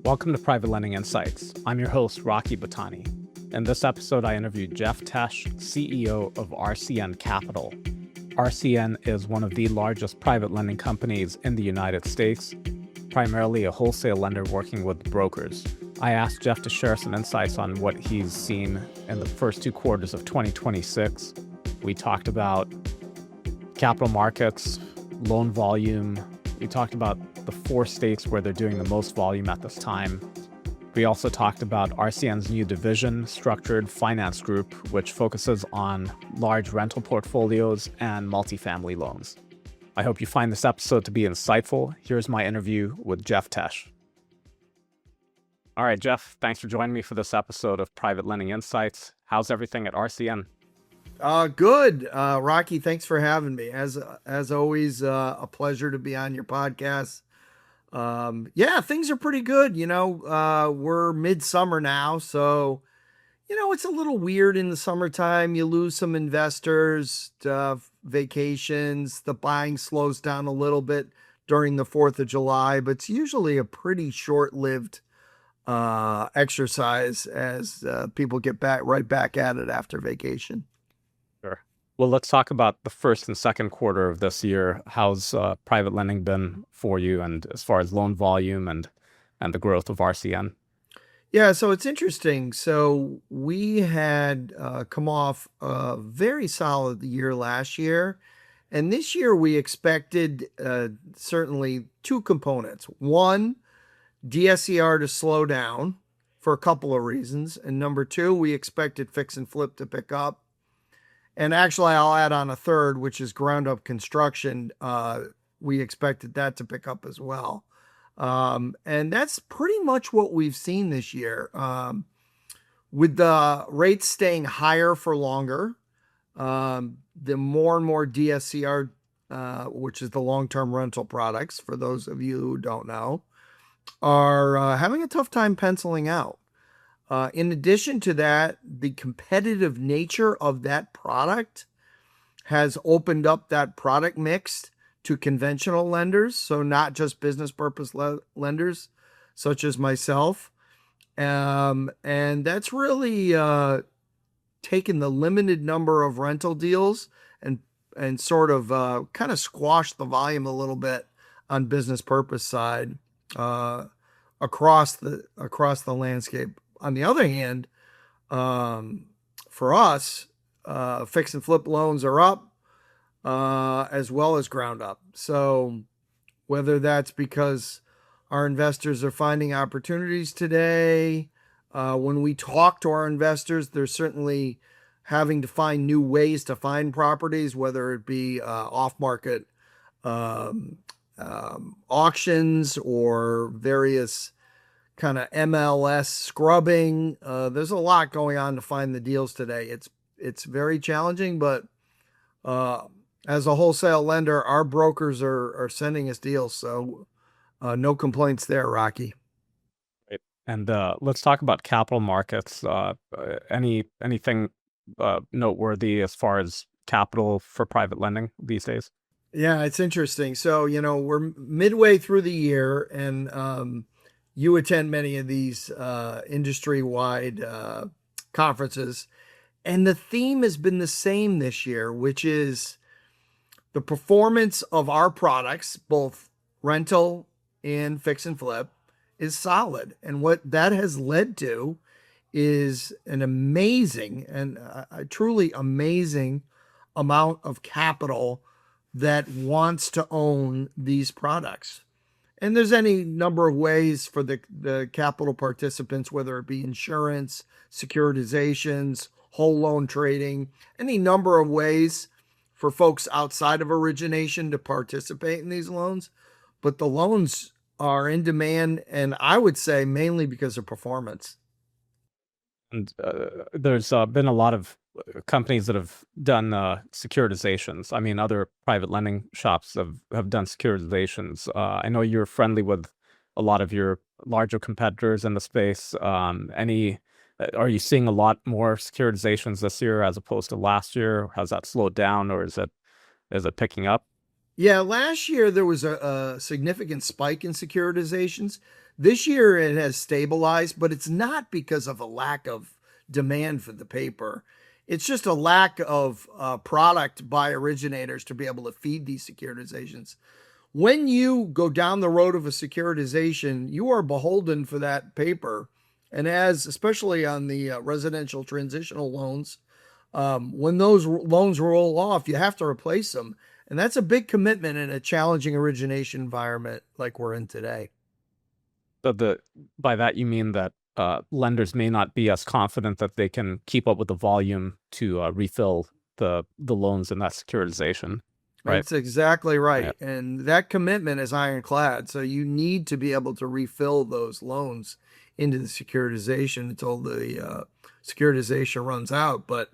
Welcome to Private Lending Insights. I'm your host, Rocky Butani. In this episode, I interviewed Jeff Tesch, CEO of RCN Capital. RCN is one of the largest private lending companies in the United States, primarily a wholesale lender working with brokers. I asked Jeff to share some insights on what he's seen in the first 2 quarters of 2026. We talked about capital markets, loan volume. We talked about the 4 states where they're doing the most volume at this time. We also talked about RCN's new division, Structured Finance Group, which focuses on large rental portfolios and multifamily loans. I hope you find this episode to be insightful. Here's my interview with Jeff Tesch. All right, Jeff, thanks for joining me for this episode of Private Lending Insights. How's everything at RCN? Good. Rocky, thanks for having me. As always, a pleasure to be on your podcast. Things are pretty good. We're midsummer now, so, it's a little weird in the summertime. You lose some investors to vacations. The buying slows down a little bit during the 4th of July, but it's usually a pretty short-lived exercise as people get right back at it after vacation. Sure. Well, let's talk about the first and second quarter of this year. How's private lending been for you, and as far as loan volume and the growth of RCN? Yeah, so it's interesting. So we had come off a very solid year last year. And this year we expected certainly 2 components. One, DSCR to slow down for a couple of reasons. And number 2, we expected fix and flip to pick up. And actually, I'll add on a third, which is ground up construction. We expected that to pick up as well. And that's pretty much what we've seen this year. With the rates staying higher for longer, the more and more DSCR, which is the long-term rental products, for those of you who don't know, are having a tough time penciling out. In addition to that, the competitive nature of that product has opened up that product mix to conventional lenders, so not just business purpose lenders such as myself. And that's really taken the limited number of rental deals and sort of kind of squashed the volume a little bit on business purpose side across the landscape. On the other hand, for us, fix and flip loans are up, as well as ground up. So whether that's because our investors are finding opportunities today, when we talk to our investors, they're certainly having to find new ways to find properties, whether it be off-market auctions or various kind of MLS scrubbing. There's a lot going on to find the deals today. It's very challenging, but as a wholesale lender, our brokers are sending us deals, so no complaints there, Rocky. Right. And let's talk about capital markets. Anything noteworthy as far as capital for private lending these days? Yeah, it's interesting. So, we're midway through the year, and you attend many of these industry-wide conferences, and the theme has been the same this year, which is the performance of our products, both rental and fix and flip, is solid. And what that has led to is an amazing and a truly amazing amount of capital that wants to own these products. And there's any number of ways for the capital participants, whether it be insurance, securitizations, whole loan trading, any number of ways for folks outside of origination to participate in these loans. But the loans are in demand, and I would say mainly because of performance. And there's been a lot of companies that have done securitizations. I mean, other private lending shops have done securitizations. I know you're friendly with a lot of your larger competitors in the space. Are you seeing a lot more securitizations this year as opposed to last year? Has that slowed down, or is it picking up? Yeah, last year there was a significant spike in securitizations. This year it has stabilized, but it's not because of a lack of demand for the paper. It's just a lack of product by originators to be able to feed these securitizations. When you go down the road of a securitization, you are beholden for that paper. And as especially on the residential transitional loans, when those loans roll off, you have to replace them. And that's a big commitment in a challenging origination environment like we're in today. So by that you mean that lenders may not be as confident that they can keep up with the volume to refill the loans in that securitization, right? That's exactly Yeah. right. And that commitment is ironclad. So you need to be able to refill those loans into the securitization until the securitization runs out. But,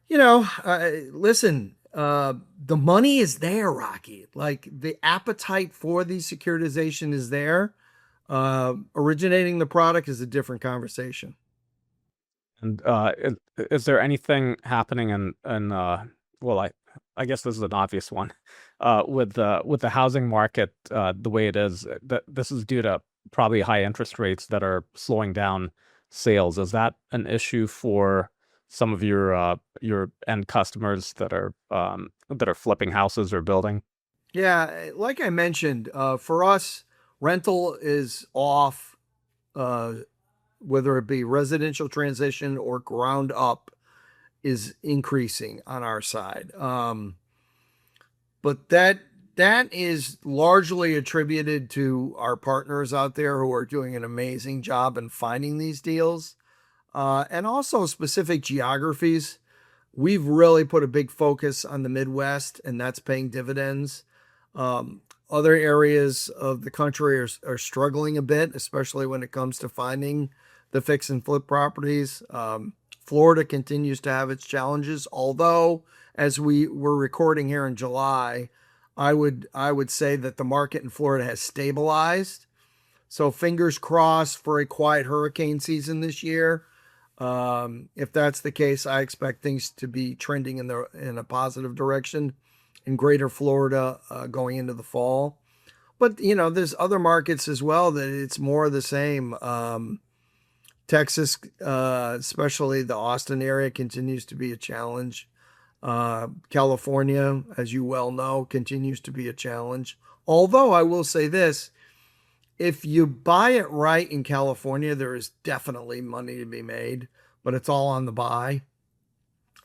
listen, the money is there, Rocky. Like the appetite for the securitization is there. Originating the product is a different conversation. And is there anything happening well, I guess this is an obvious one, with the housing market the way it is, that this is due to probably high interest rates that are slowing down sales. Is that an issue for some of your end customers that are flipping houses or building? Yeah, like I mentioned, for us, rental is off, uh, whether it be residential transition or ground up, is increasing on our side. But that is largely attributed to our partners out there who are doing an amazing job in finding these deals, and also specific geographies. We've really put a big focus on the Midwest, and that's paying dividends. Other areas of the country are struggling a bit, especially when it comes to finding the fix and flip properties. Florida continues to have its challenges, although as we were recording here in July, I would say that the market in Florida has stabilized. So fingers crossed for a quiet hurricane season this year. If that's the case, I expect things to be trending in a positive direction in Greater Florida going into the fall. But there's other markets as well that it's more of the same. Texas, especially the Austin area, continues to be a challenge. California, as you well know, continues to be a challenge. Although I will say this, if you buy it right in California, there is definitely money to be made, but it's all on the buy.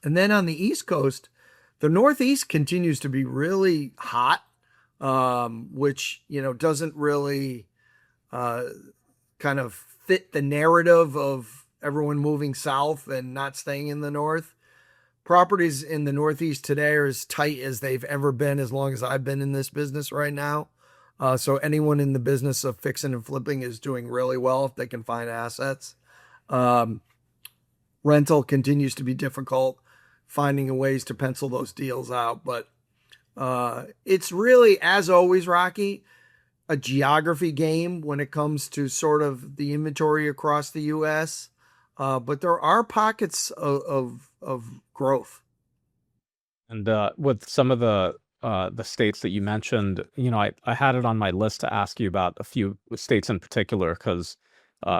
And then on the East Coast, the Northeast continues to be really hot, which, doesn't really kind of fit the narrative of everyone moving south and not staying in the North. Properties in the Northeast today are as tight as they've ever been as long as I've been in this business right now. So anyone in the business of fixing and flipping is doing really well if they can find assets. Rental continues to be difficult, finding ways to pencil those deals out. But it's really, as always, Rocky, a geography game when it comes to sort of the inventory across the U.S. But there are pockets of growth. And with some of the states that you mentioned, I had it on my list to ask you about a few states in particular, because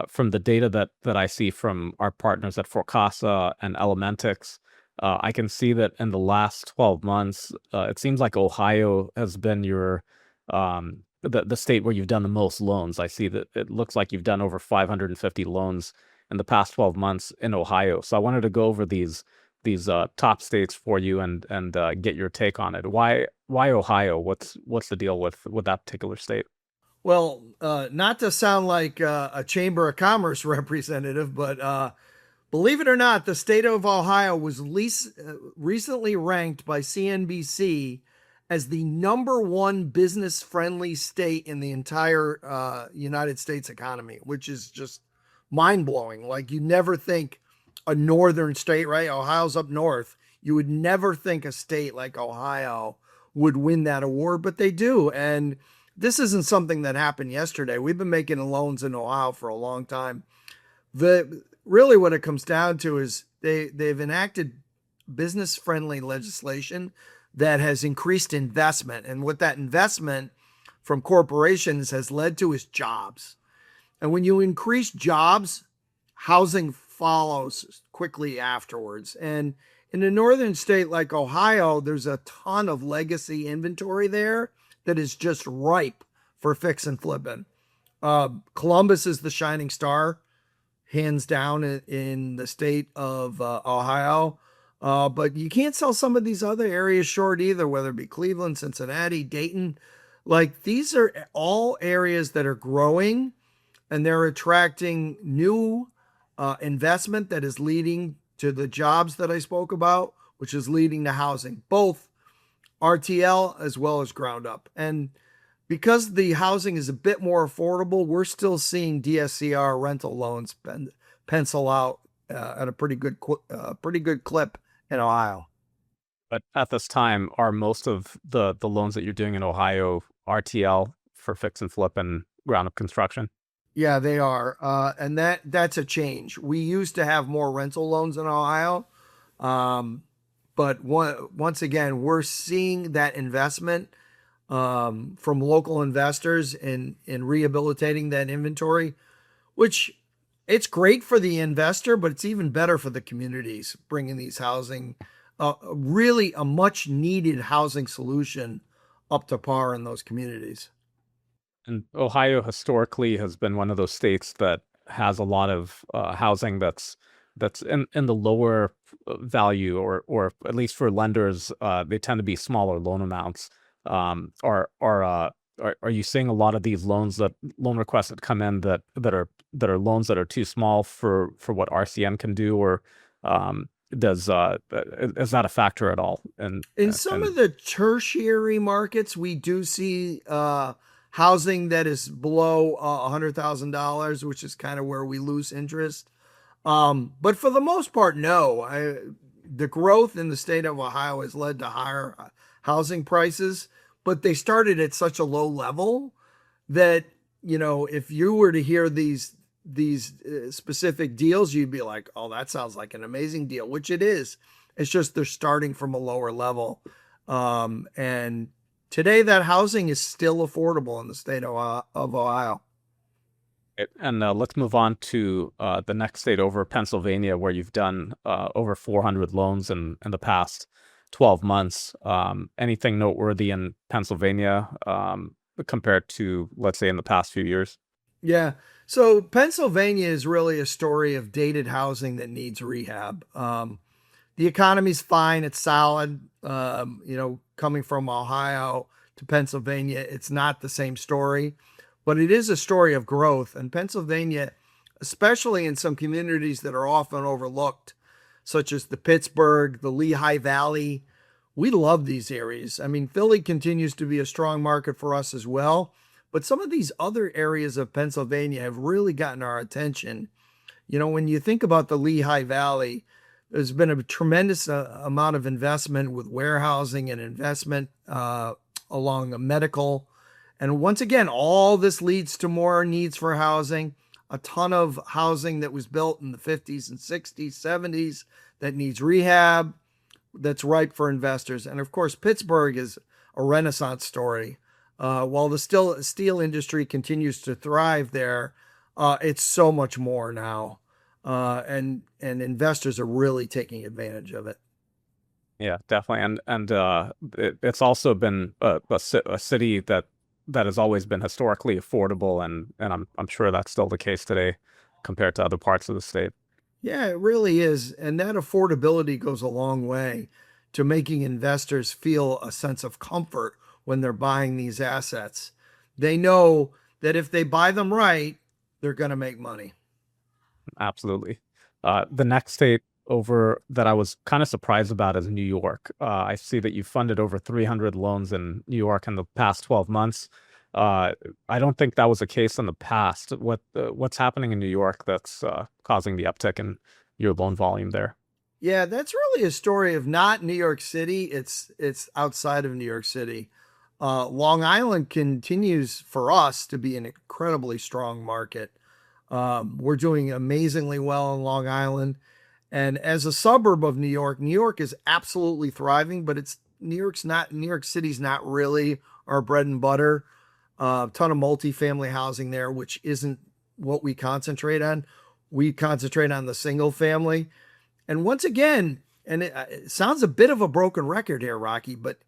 from the data that I see from our partners at Forcasa and Elementix, I can see that in the last 12 months, it seems like Ohio has been the state where you've done the most loans. I see that it looks like you've done over 550 loans in the past 12 months in Ohio. So I wanted to go over these top states for you and get your take on it. Why Ohio? What's the deal with that particular state? Well, not to sound like a Chamber of Commerce representative, but believe it or not, the state of Ohio was recently ranked by CNBC as the number one business friendly state in the entire United States economy, which is just mind blowing. Like you never think a northern state, right? Ohio's up north. You would never think a state like Ohio would win that award, but they do. And this isn't something that happened yesterday. We've been making loans in Ohio for a long time. Really what it comes down to is they've enacted business friendly legislation that has increased investment. And with that investment, from corporations has led to is jobs. And when you increase jobs, housing follows quickly afterwards. And in a northern state like Ohio, there's a ton of legacy inventory there that is just ripe for fix and flipping. Columbus is the shining star, hands down, in the state of Ohio. But you can't sell some of these other areas short either, whether it be Cleveland, Cincinnati, Dayton. Like, these are all areas that are growing, and they're attracting new investment that is leading to the jobs that I spoke about, which is leading to housing, both RTL as well as ground up. And because the housing is a bit more affordable, we're still seeing DSCR rental loans pencil out at a pretty good clip in Ohio. But at this time, are most of the loans that you're doing in Ohio RTL for fix and flip and ground up construction? Yeah, they are. And that's a change. We used to have more rental loans in Ohio. But once again, we're seeing that investment from local investors in rehabilitating that inventory, which it's great for the investor, but it's even better for the communities, bringing these housing, really a much needed housing solution up to par in those communities. And Ohio historically has been one of those states that has a lot of housing that's in the lower value, or at least for lenders, they tend to be smaller loan amounts. Are you seeing a lot of these loan requests that come in that are loans that are too small for what RCN can do, or is that a factor at all? In some of the tertiary markets, we do see housing that is below $100,000, which is kind of where we lose interest. But for the most part, no. The growth in the state of Ohio has led to higher housing prices, but they started at such a low level that, if you were to hear these specific deals, you'd be like, oh, that sounds like an amazing deal, which it is. It's just they're starting from a lower level. And today that housing is still affordable in the state of Ohio. And let's move on to the next state over, Pennsylvania, where you've done over 400 loans in the past 12 months. Anything noteworthy in Pennsylvania compared to, let's say, in the past few years? Yeah. So Pennsylvania is really a story of dated housing that needs rehab. The economy's fine. It's solid. Coming from Ohio to Pennsylvania, it's not the same story, but it is a story of growth. And Pennsylvania, especially in some communities that are often overlooked, such as the Pittsburgh, the Lehigh Valley, we love these areas. I mean, Philly continues to be a strong market for us as well, but some of these other areas of Pennsylvania have really gotten our attention. When you think about the Lehigh Valley, there's been a tremendous amount of investment with warehousing and investment along medical. And once again, all this leads to more needs for housing. A ton of housing that was built in the 50s and 60s, 70s that needs rehab, that's ripe for investors. And of course, Pittsburgh is a Renaissance story. While the steel industry continues to thrive there, it's so much more now. And investors are really taking advantage of it. Yeah, definitely. And it's also been a city that has always been historically affordable, and I'm sure that's still the case today compared to other parts of the state. Yeah, it really is. And that affordability goes a long way to making investors feel a sense of comfort when they're buying these assets. They know that if they buy them right, they're going to make money. Absolutely. The next state over that I was kind of surprised about is New York. I see that you funded over 300 loans in New York in the past 12 months. I don't think that was the case in the past. What's happening in New York that's causing the uptick in your loan volume there? Yeah, that's really a story of not New York City. It's outside of New York City. Long Island continues for us to be an incredibly strong market. We're doing amazingly well in Long Island. And as a suburb of New York is absolutely thriving, but New York City's not really our bread and butter. A ton of multifamily housing there, which isn't what we concentrate on. We concentrate on the single family. And once again, and it sounds a bit of a broken record here, Rocky, but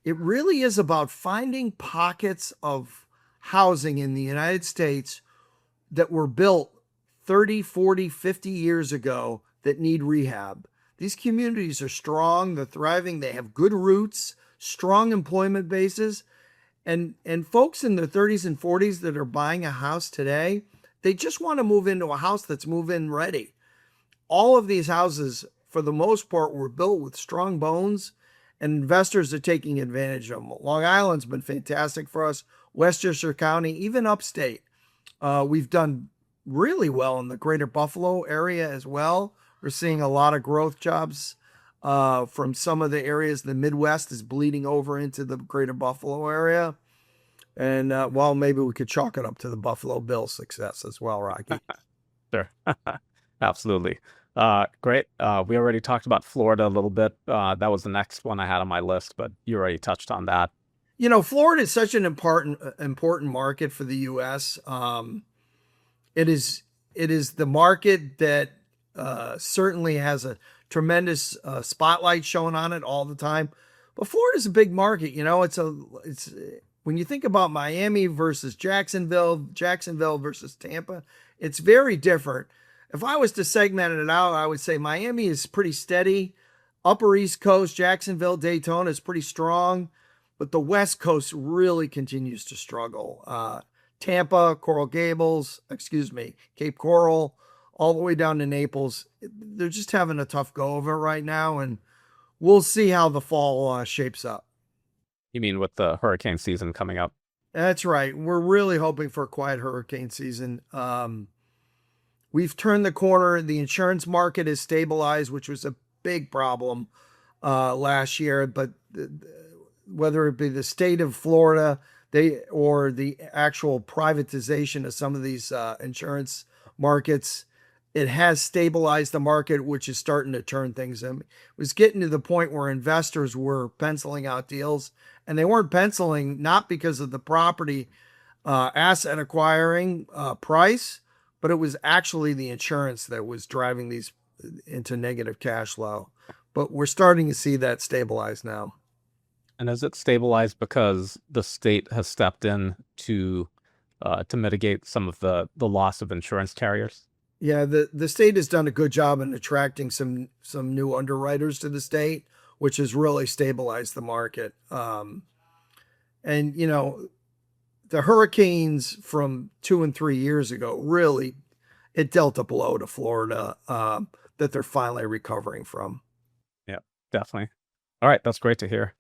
it really is about finding pockets of housing in the United States that were built 30, 40, 50 years ago that need rehab. These communities are strong, they're thriving, they have good roots, strong employment bases, and folks in their 30s and 40s that are buying a house today, they just want to move into a house that's move-in ready. All of these houses, for the most part, were built with strong bones, and investors are taking advantage of them. Long Island's been fantastic for us, Westchester County, even upstate. We've done really well in the greater Buffalo area as well. We're seeing a lot of growth jobs from some of the areas. The Midwest is bleeding over into the greater Buffalo area. And well, maybe we could chalk it up to the Buffalo Bills success as well, Rocky. Sure. Absolutely. Great. We already talked about Florida a little bit. That was the next one I had on my list, but you already touched on that. You know, Florida is such an important market for the U.S. It is the market that certainly has a tremendous spotlight shown on it all the time. But Florida's a big market. You know, it's when you think about Miami versus Jacksonville, Jacksonville versus Tampa, it's very different. If I was to segment it out, I would say Miami is pretty steady. Upper East Coast, Jacksonville, Daytona is pretty strong, but the West Coast really continues to struggle. Tampa, Cape Coral, all the way down to Naples. They're just having a tough go of it right now, and we'll see how the fall shapes up. You mean with the hurricane season coming up? That's right. We're really hoping for a quiet hurricane season. We've turned the corner. The insurance market is stabilized, which was a big problem last year. But whether it be the state of Florida, or the actual privatization of some of these insurance markets, it has stabilized the market, which is starting to turn things in. It was getting to the point where investors were penciling out deals, and they weren't penciling not because of the property asset acquiring price, but it was actually the insurance that was driving these into negative cash flow. But we're starting to see that stabilize now. And is it stabilized because the state has stepped in to mitigate some of the loss of insurance carriers? Yeah, the state has done a good job in attracting some new underwriters to the state, which has really stabilized the market. And you know, the hurricanes from 2 and 3 years ago really it dealt a blow to Florida that they're finally recovering from. Yeah, definitely. All right, that's great to hear.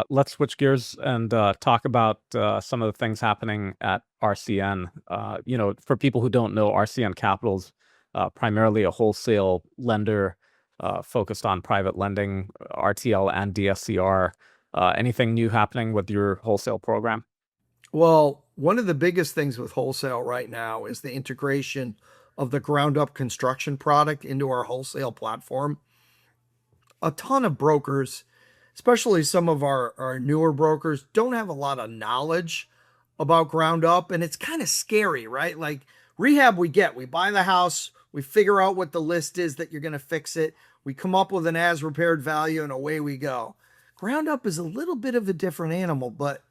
Let's switch gears and talk about some of the things happening at RCN. You know, for people who don't know, RCN Capital's primarily a wholesale lender focused on private lending, RTL and DSCR. Anything new happening with your wholesale program? Well, one of the biggest things with wholesale right now is the integration of the ground up construction product into our wholesale platform. A ton of brokers, especially some of our newer brokers, don't have a lot of knowledge about ground up, and it's kind of scary, right? Like rehab, we buy the house, we figure out what the list is that you're going to fix it, we come up with an as repaired value, and away we go. Ground up is a little bit of a different animal, but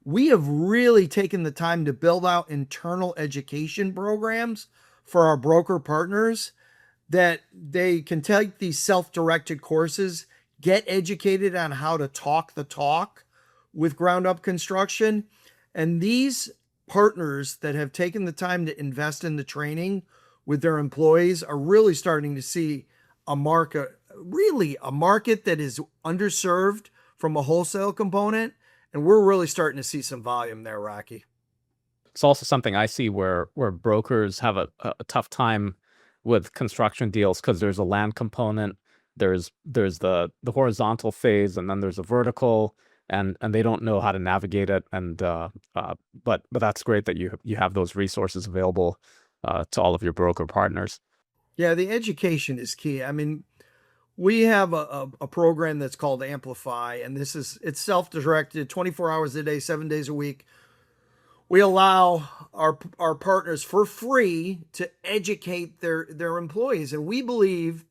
we have really taken the time to build out internal education programs for our broker partners that they can take these self-directed courses, get educated on how to talk the talk with ground up construction. And these partners that have taken the time to invest in the training with their employees are really starting to see a market that is underserved from a wholesale component. And we're really starting to see some volume there, Rocky. It's also something I see where brokers have a tough time with construction deals because there's a land component, there's the horizontal phase, and then there's a vertical, and they don't know how to navigate it. And but that's great that you have those resources available to all of your broker partners. Yeah, the education is key. I mean, we have a program that's called Amplify, and it's self-directed, 24 hours a day, 7 days a week. We allow our partners for free to educate their employees, and we believe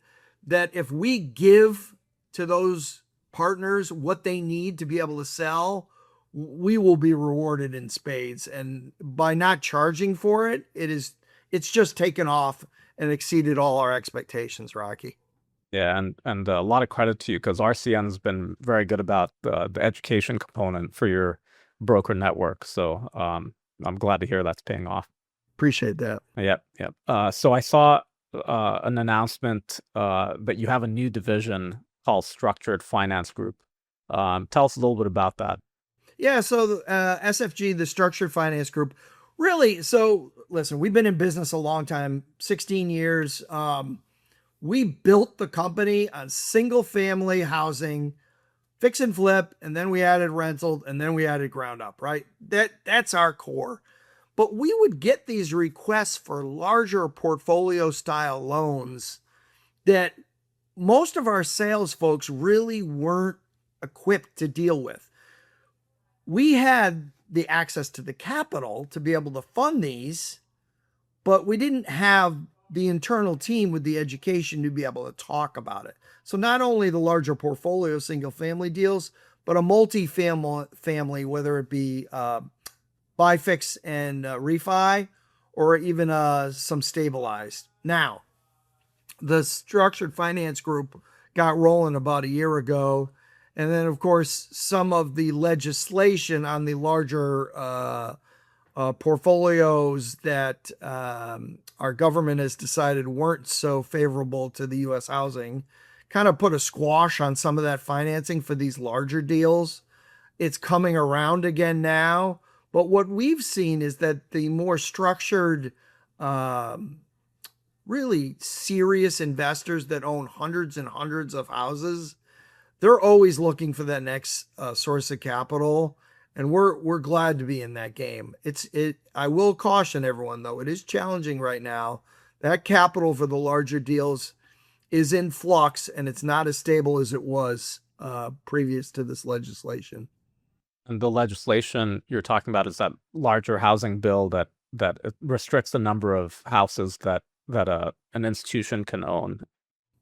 that if we give to those partners what they need to be able to sell, we will be rewarded in spades. And by not charging for it, it's just taken off and exceeded all our expectations, Rocky. Yeah, and a lot of credit to you because RCN's been very good about the education component for your broker network. So I'm glad to hear that's paying off. Appreciate that. Yep, yep. So I saw an announcement that you have a new division called Structured Finance Group. Tell us a little bit about that. Yeah, so SFG, the Structured Finance Group, really. So listen, we've been in business a long time, 16 years. We built the company on single family housing, fix and flip, and then we added rental, and then we added ground up, right? That's our core. But we would get these requests for larger portfolio style loans that most of our sales folks really weren't equipped to deal with. We had the access to the capital to be able to fund these, but we didn't have the internal team with the education to be able to talk about it. So not only the larger portfolio single family deals, but a multi-family, whether it be buy, fix, and refi, or even some stabilized. Now, the Structured Finance Group got rolling about a year ago. And then, of course, some of the legislation on the larger portfolios that our government has decided weren't so favorable to the U.S. housing kind of put a squash on some of that financing for these larger deals. It's coming around again now. But what we've seen is that the more structured, really serious investors that own hundreds and hundreds of houses, they're always looking for that next source of capital, and we're glad to be in that game. I will caution everyone though, it is challenging right now. That capital for the larger deals is in flux, and it's not as stable as it was previous to this legislation. And the legislation you're talking about is that larger housing bill that it restricts the number of houses that an institution can own.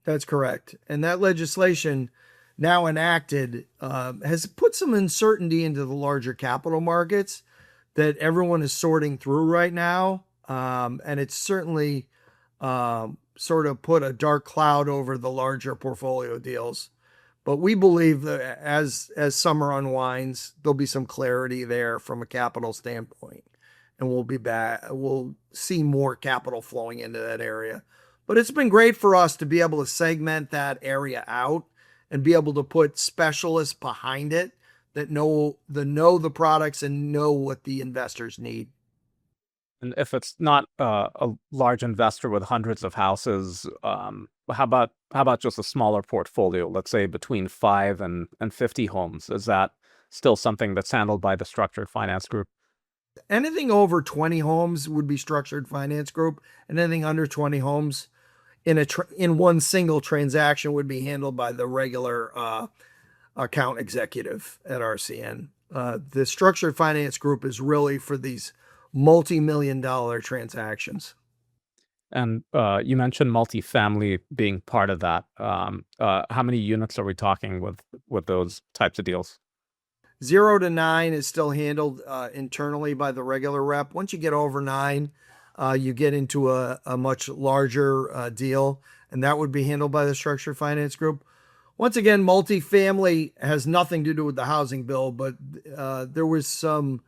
That's correct. And that legislation, now enacted, has put some uncertainty into the larger capital markets that everyone is sorting through right now. And it's certainly sort of put a dark cloud over the larger portfolio deals. But we believe that as summer unwinds, there'll be some clarity there from a capital standpoint, and we'll be back. We'll see more capital flowing into that area. But it's been great for us to be able to segment that area out and be able to put specialists behind it that know the products and know what the investors need. And if it's not a large investor with hundreds of houses, how about just a smaller portfolio? Let's say between 5 and 50 homes. Is that still something that's handled by the Structured Finance Group? Anything over 20 homes would be Structured Finance Group, and anything under 20 homes in one single transaction would be handled by the regular account executive at RCN. The Structured Finance Group is really for these multi-million-dollar transactions. And you mentioned multifamily being part of that. How many units are we talking with those types of deals? 0 to 9 is still handled internally by the regular rep. Once you get over 9, you get into a much larger deal, and that would be handled by the Structured Finance Group. Once again, multifamily has nothing to do with the housing bill, but there was some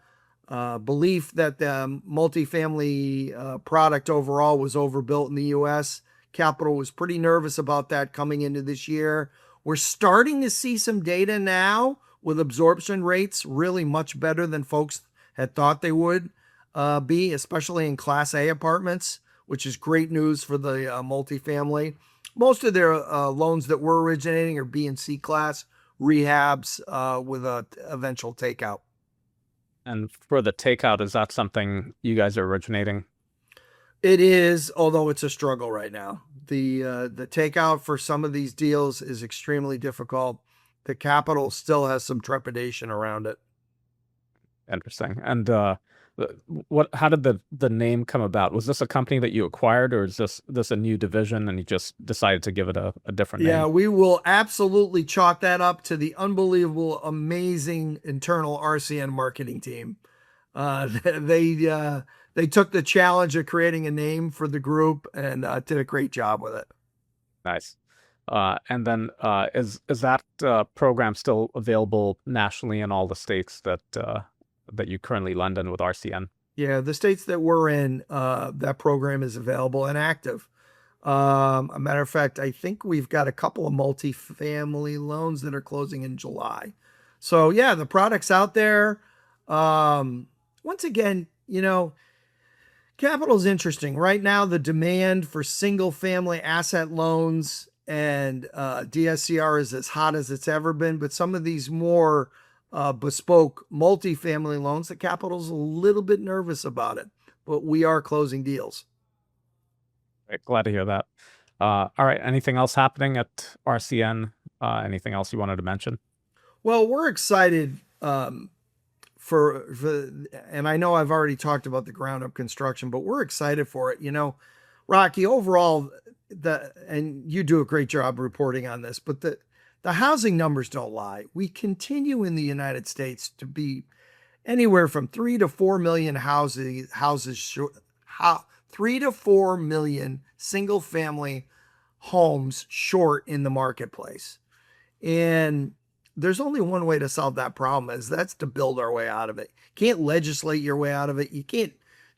belief that the multifamily product overall was overbuilt in the U.S. Capital was pretty nervous about that coming into this year. We're starting to see some data now with absorption rates really much better than folks had thought they would be, especially in Class A apartments, which is great news for the multifamily. Most of their loans that we're originating are B and C class rehabs with a eventual takeout. And for the takeout, is that something you guys are originating? It is, although it's a struggle right now. The takeout for some of these deals is extremely difficult. The capital still has some trepidation around it. Interesting. And What? How did the name come about? Was this a company that you acquired, or is this a new division and you just decided to give it a different Yeah, name? we will absolutely chalk that up to the unbelievable, amazing internal RCN marketing team. They took the challenge of creating a name for the group and did a great job with it. Nice. And then is that program still available nationally in all the states that you currently lend in with RCN? Yeah, the states that we're in, that program is available and active. A matter of fact, I think we've got a couple of multifamily loans that are closing in July. So yeah, the product's out there. Once again, capital is interesting. Right now, the demand for single family asset loans and DSCR is as hot as it's ever been. But some of these more bespoke multifamily loans, the capital's a little bit nervous about it. But we are closing deals. Right, glad to hear that. All right. Anything else happening at RCN? Anything else you wanted to mention? Well, we're excited for, and I know I've already talked about the ground up construction, but we're excited for it. Rocky, overall, and you do a great job reporting on this, but the housing numbers don't lie. We continue in the United States to be anywhere from 3 to 4 million how, 3 to 4 million single family homes short in the marketplace. And there's only one way to solve that problem, is that's to build our way out of it. You can't legislate your way out of it. You can't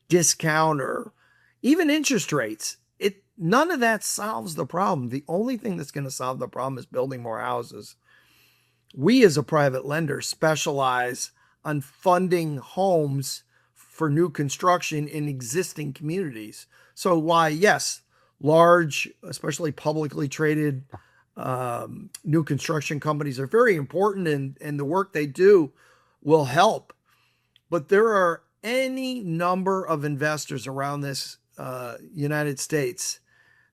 discount or even interest rates. None of that solves the problem. The only thing that's going to solve the problem is building more houses. We as a private lender specialize on funding homes for new construction in existing communities. So why, yes, large, especially publicly traded new construction companies are very important, and the work they do will help. But there are any number of investors around this United States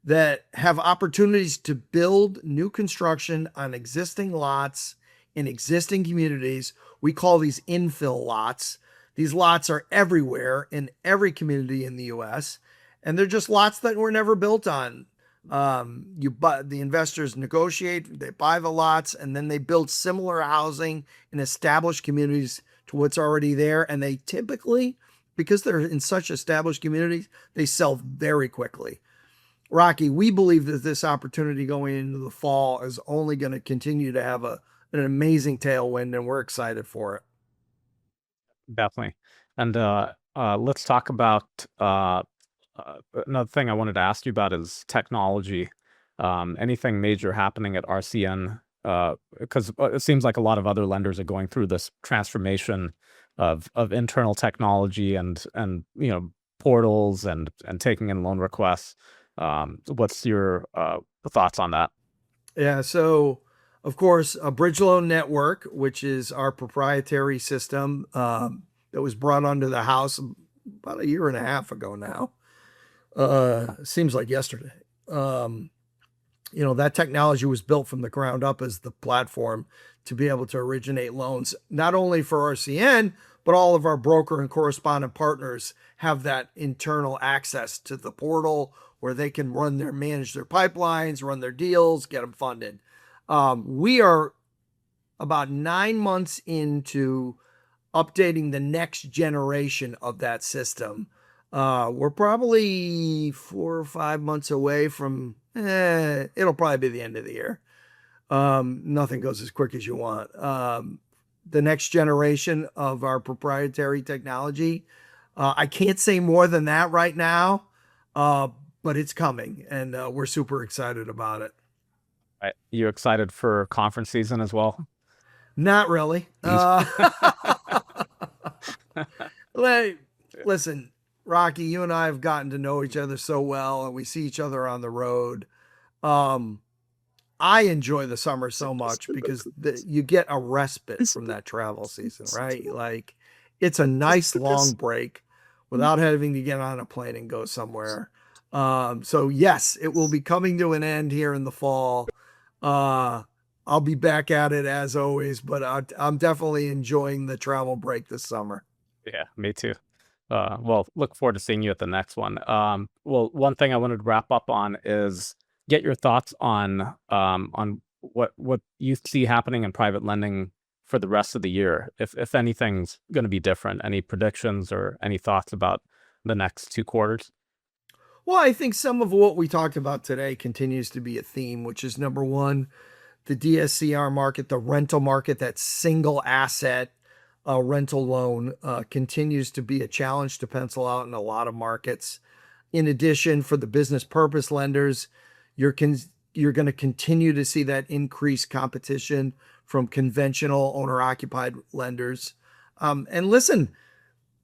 that have opportunities to build new construction on existing lots in existing communities. We call these infill lots. These lots are everywhere in every community in the US, and they're just lots that were never built on. The investors negotiate, they buy the lots, and then they build similar housing in established communities to what's already there. And they typically, because they're in such established communities, they sell very quickly. Rocky, we believe that this opportunity going into the fall is only going to continue to have an amazing tailwind, and we're excited for it. Definitely. And let's talk about another thing I wanted to ask you about is technology. Anything major happening at RCN? Because it seems like a lot of other lenders are going through this transformation of internal technology and portals and taking in loan requests. What's your thoughts on that? Yeah, so of course, a bridge loan network, which is our proprietary system that was brought onto the house about a year and a half ago now. Seems like yesterday. That technology was built from the ground up as the platform to be able to originate loans, not only for RCN, but all of our broker and correspondent partners have that internal access to the portal where they can manage their pipelines, run their deals, get them funded. We are about 9 months into updating the next generation of that system. We're probably 4 or 5 months away from, it'll probably be the end of the year. Nothing goes as quick as you want. The next generation of our proprietary technology, I can't say more than that right now, but it's coming, and we're super excited about it. Right. You excited for conference season as well? Not really. Listen, Rocky, you and I have gotten to know each other so well, and we see each other on the road. I enjoy the summer so much because you get a respite from that travel season, right? Like, it's a nice long break without having to get on a plane and go somewhere. So yes, it will be coming to an end here in the fall. I'll be back at it as always, but I'm definitely enjoying the travel break this summer. Yeah, me too. Well, look forward to seeing you at the next one. Well, one thing I wanted to wrap up on is get your thoughts on what you see happening in private lending for the rest of the year. If anything's going to be different, any predictions or any thoughts about the next 2 quarters? Well, I think some of what we talked about today continues to be a theme, which is number one, the DSCR market, the rental market, that single asset rental loan continues to be a challenge to pencil out in a lot of markets. In addition, for the business purpose lenders, you're going to continue to see that increased competition from conventional owner-occupied lenders. And listen,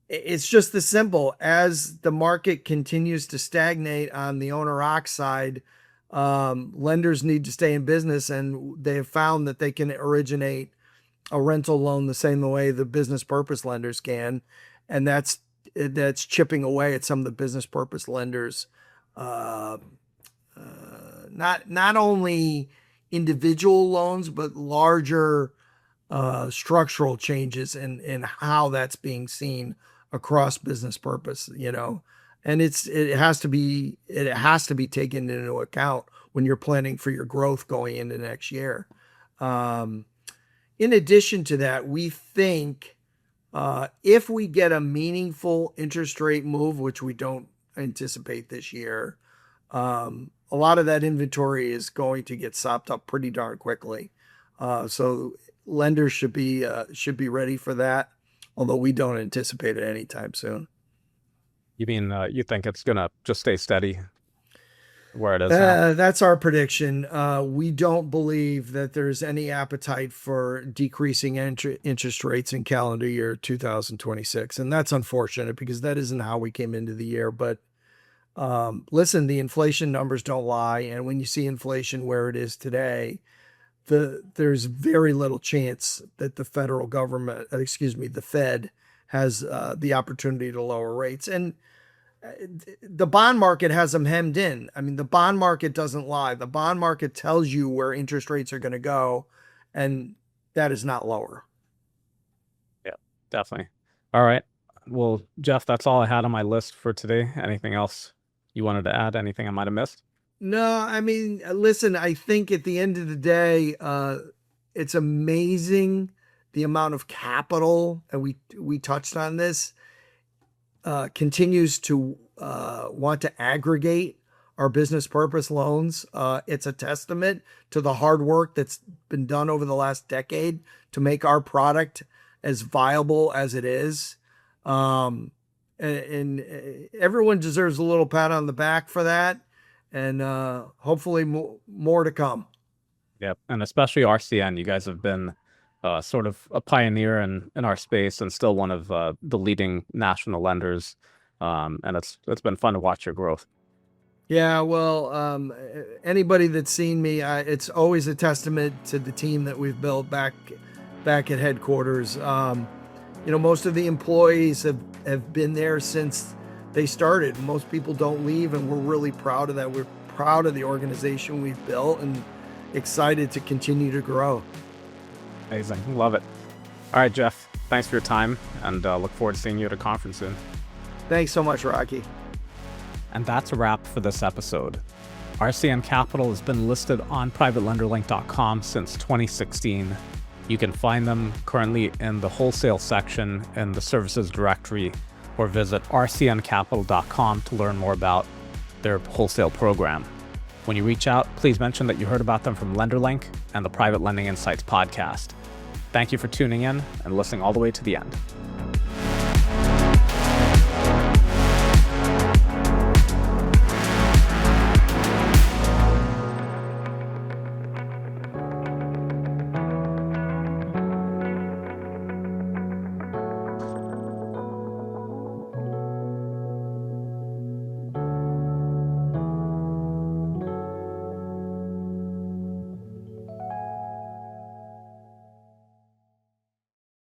it's just this simple. As the market continues to stagnate on the owner-occ side, lenders need to stay in business, and they have found that they can originate a rental loan the same way the business purpose lenders can, and that's chipping away at some of the business purpose lenders. Not only individual loans, but larger structural changes in how that's being seen across business purpose. And it has to be taken into account when you're planning for your growth going into next year. In addition to that, we think if we get a meaningful interest rate move, which we don't anticipate this year, a lot of that inventory is going to get sopped up pretty darn quickly. So lenders should be ready for that, although we don't anticipate it anytime soon. You mean you think it's going to just stay steady where it is now? That's our prediction. We don't believe that there's any appetite for decreasing interest rates in calendar year 2026. And that's unfortunate because that isn't how we came into the year. But listen, the inflation numbers don't lie. And when you see inflation where it is today, there's very little chance that the the Fed has the opportunity to lower rates. And the bond market has them hemmed in. I mean, the bond market doesn't lie. The bond market tells you where interest rates are going to go, and that is not lower. Yeah, definitely. All right. Well, Jeff, that's all I had on my list for today. Anything else you wanted to add? Anything I might have missed? No, I mean, listen, I think at the end of the day, it's amazing the amount of capital, and we touched on this, continues to want to aggregate our business purpose loans. It's a testament to the hard work that's been done over the last decade to make our product as viable as it is. And everyone deserves a little pat on the back for that. And hopefully more to come. Yep. And especially RCN, you guys have been sort of a pioneer in our space and still one of the leading national lenders. And it's been fun to watch your growth. Yeah, well, anybody that's seen me, it's always a testament to the team that we've built back at headquarters. Most of the employees have been there since they started. Most people don't leave, and we're really proud of that. We're proud of the organization we've built and excited to continue to grow. Amazing. Love it. All right, Jeff, thanks for your time, and look forward to seeing you at a conference soon. Thanks so much, Rocky. And that's a wrap for this episode. RCN Capital has been listed on privatelenderlink.com since 2016. You can find them currently in the wholesale section in the services directory, or visit rcncapital.com to learn more about their wholesale program. When you reach out, please mention that you heard about them from LenderLink and the Private Lending Insights podcast. Thank you for tuning in and listening all the way to the end.